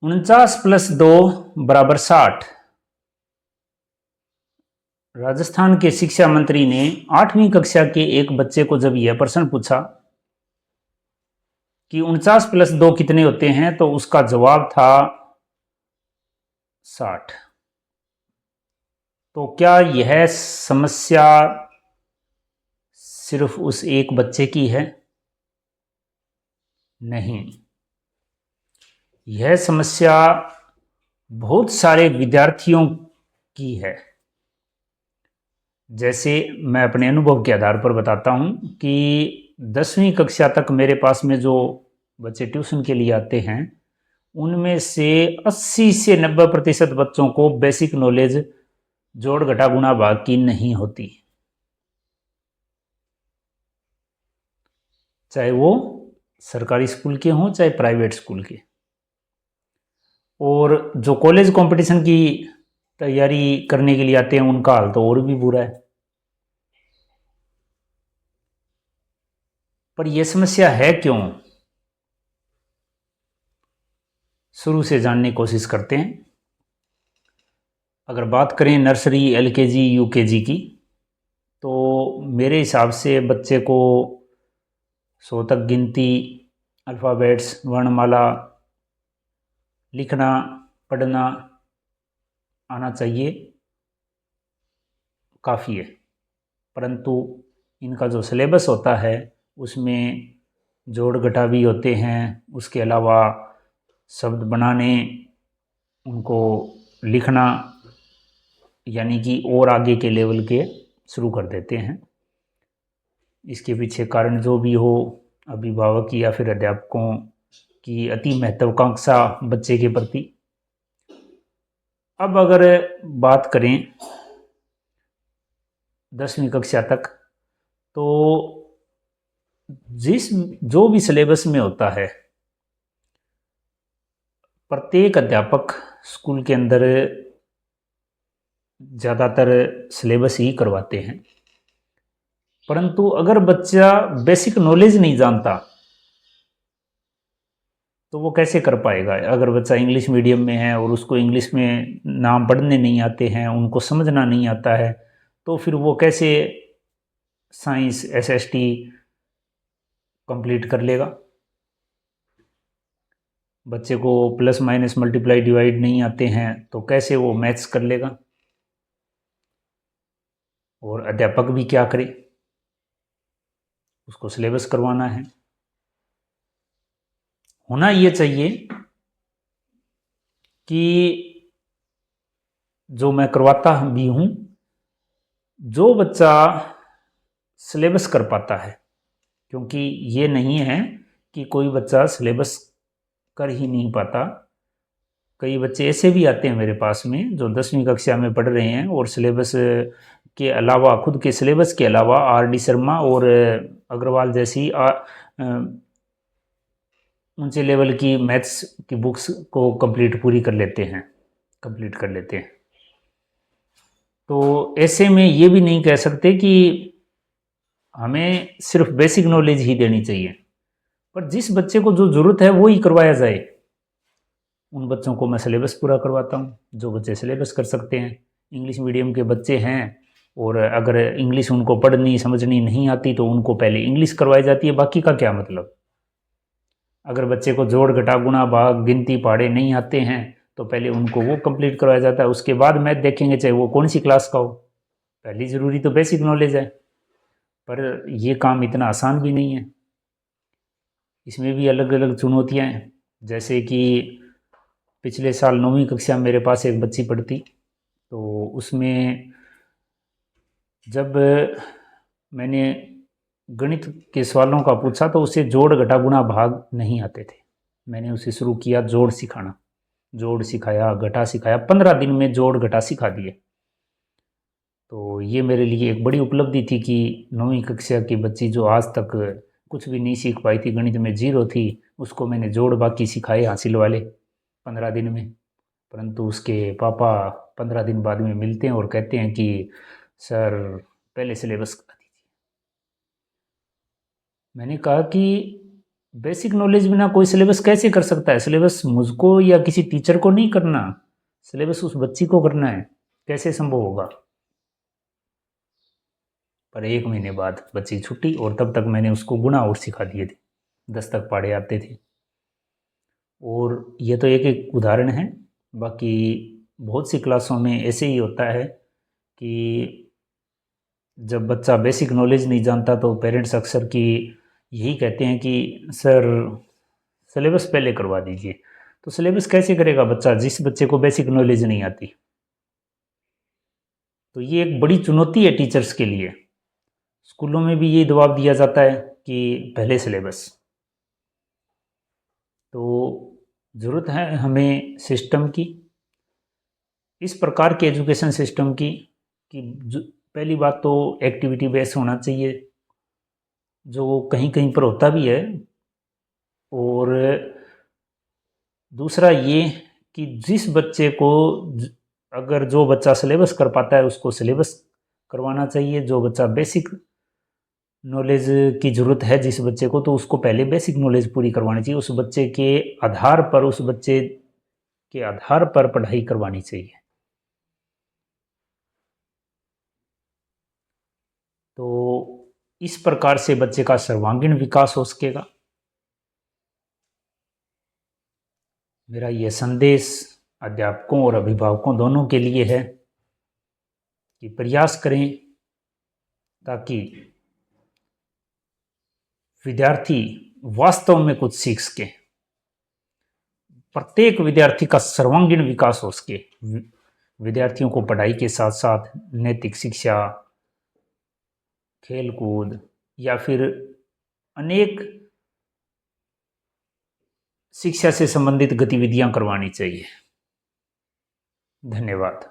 49+2 = 60। राजस्थान के शिक्षा मंत्री ने 8वीं कक्षा के एक बच्चे को जब यह प्रश्न पूछा कि 49+2 कितने होते हैं, तो उसका जवाब था 60। तो क्या यह समस्या सिर्फ उस एक बच्चे की है? नहीं, यह समस्या बहुत सारे विद्यार्थियों की है। जैसे मैं अपने अनुभव के आधार पर बताता हूं कि 10वीं कक्षा तक मेरे पास में जो बच्चे ट्यूशन के लिए आते हैं, उनमें से 80 से 90% बच्चों को बेसिक नॉलेज जोड़ घटा गुणा भाग की नहीं होती, चाहे वो सरकारी स्कूल के हों चाहे प्राइवेट स्कूल के। और जो कॉलेज कंपटीशन की तैयारी करने के लिए आते हैं, उनका हाल तो और भी बुरा है। पर यह समस्या है क्यों, शुरू से जानने की कोशिश करते हैं। अगर बात करें नर्सरी, एलकेजी, यूकेजी की, तो मेरे हिसाब से बच्चे को 100 तक गिनती, अल्फ़ाबेट्स, वर्णमाला लिखना पढ़ना आना चाहिए, काफ़ी है। परंतु इनका जो सिलेबस होता है उसमें जोड़ घटा भी होते हैं, उसके अलावा शब्द बनाने, उनको लिखना, यानी कि और आगे के लेवल के शुरू कर देते हैं। इसके पीछे कारण जो भी हो, अभिभावक या फिर अध्यापकों की अति महत्वाकांक्षा बच्चे के प्रति। अब अगर बात करें 10वीं कक्षा तक, तो जो भी सिलेबस में होता है, प्रत्येक अध्यापक स्कूल के अंदर ज़्यादातर सिलेबस ही करवाते हैं। परंतु अगर बच्चा बेसिक नॉलेज नहीं जानता तो वो कैसे कर पाएगा? अगर बच्चा इंग्लिश मीडियम में है और उसको इंग्लिश में नाम पढ़ने नहीं आते हैं, उनको समझना नहीं आता है, तो फिर वो कैसे साइंस, एसएसटी कंप्लीट कर लेगा? बच्चे को प्लस माइनस मल्टीप्लाई डिवाइड नहीं आते हैं तो कैसे वो मैथ्स कर लेगा? और अध्यापक भी क्या करे, उसको सिलेबस करवाना है। होना ये चाहिए कि जो मैं करवाता भी हूँ, जो बच्चा सिलेबस कर पाता है, क्योंकि ये नहीं है कि कोई बच्चा सिलेबस कर ही नहीं पाता। कई बच्चे ऐसे भी आते हैं मेरे पास में जो 10वीं कक्षा में पढ़ रहे हैं और सिलेबस के अलावा, खुद के सिलेबस के अलावा आर.डी. शर्मा और अग्रवाल जैसी ऊंचे लेवल की मैथ्स की बुक्स को कंप्लीट कर लेते हैं। तो ऐसे में ये भी नहीं कह सकते कि हमें सिर्फ बेसिक नॉलेज ही देनी चाहिए, पर जिस बच्चे को जो ज़रूरत है वो ही करवाया जाए। उन बच्चों को मैं सिलेबस पूरा करवाता हूँ, जो बच्चे सिलेबस कर सकते हैं। इंग्लिश मीडियम के बच्चे हैं और अगर इंग्लिश उनको पढ़नी समझनी नहीं आती तो उनको पहले इंग्लिश करवाई जाती है, बाकी का क्या मतलब? अगर बच्चे को जोड़ घटा गुणा भाग गिनती पहाड़े नहीं आते हैं तो पहले उनको वो कंप्लीट करवाया जाता है, उसके बाद मैथ देखेंगे, चाहे वो कौन सी क्लास का हो। पहली ज़रूरी तो बेसिक नॉलेज है, पर ये काम इतना आसान भी नहीं है। इसमें भी अलग अलग चुनौतियाँ हैं। जैसे कि पिछले साल 9वीं कक्षा में मेरे पास एक बच्ची पढ़ती, तो उसमें जब मैंने गणित के सवालों का पूछा तो उसे जोड़ घटा गुणा भाग नहीं आते थे। मैंने उसे शुरू किया जोड़ सिखाना, जोड़ सिखाया, घटा सिखाया, 15 दिन में जोड़ घटा सिखा दिए। तो ये मेरे लिए एक बड़ी उपलब्धि थी कि 9वीं कक्षा की बच्ची जो आज तक कुछ भी नहीं सीख पाई थी, गणित में जीरो थी, उसको मैंने जोड़ बाकी सिखाए हासिल वाले 15 दिन में। परंतु उसके पापा 15 दिन बाद में मिलते हैं और कहते हैं कि सर पहले सिलेबस करा दीजिए। मैंने कहा कि बेसिक नॉलेज बिना कोई सिलेबस कैसे कर सकता है? सिलेबस मुझको या किसी टीचर को नहीं करना, सिलेबस उस बच्ची को करना है। कैसे संभव होगा? पर 1 महीने बाद बच्ची छुट्टी और तब तक मैंने उसको गुणा और सिखा दिए थे, 10 तक पढ़े आते थे। और ये तो एक एक उदाहरण है, बाकी बहुत सी क्लासों में ऐसे ही होता है कि जब बच्चा बेसिक नॉलेज नहीं जानता तो पेरेंट्स अक्सर कि यही कहते हैं कि सर सिलेबस पहले करवा दीजिए। तो सिलेबस कैसे करेगा बच्चा जिस बच्चे को बेसिक नॉलेज नहीं आती? तो ये एक बड़ी चुनौती है टीचर्स के लिए। स्कूलों में भी यही दबाव दिया जाता है कि पहले सिलेबस। तो ज़रूरत है हमें सिस्टम की, इस प्रकार के एजुकेशन सिस्टम की कि पहली बात तो एक्टिविटी बेस होना चाहिए, जो कहीं कहीं पर होता भी है। और दूसरा ये कि जिस बच्चे को अगर जो बच्चा सिलेबस कर पाता है उसको सिलेबस करवाना चाहिए, जो बच्चा बेसिक नॉलेज की ज़रूरत है जिस बच्चे को, तो उसको पहले बेसिक नॉलेज पूरी करवानी चाहिए। उस बच्चे के आधार पर, उस बच्चे के आधार पर पढ़ाई करवानी चाहिए। तो इस प्रकार से बच्चे का सर्वांगीण विकास हो सकेगा। मेरा यह संदेश अध्यापकों और अभिभावकों दोनों के लिए है कि प्रयास करें ताकि विद्यार्थी वास्तव में कुछ सीख सके, प्रत्येक विद्यार्थी का सर्वांगीण विकास हो सके। विद्यार्थियों को पढ़ाई के साथ साथ नैतिक शिक्षा, खेलकूद या फिर अनेक शिक्षा से संबंधित गतिविधियां करवानी चाहिए। धन्यवाद।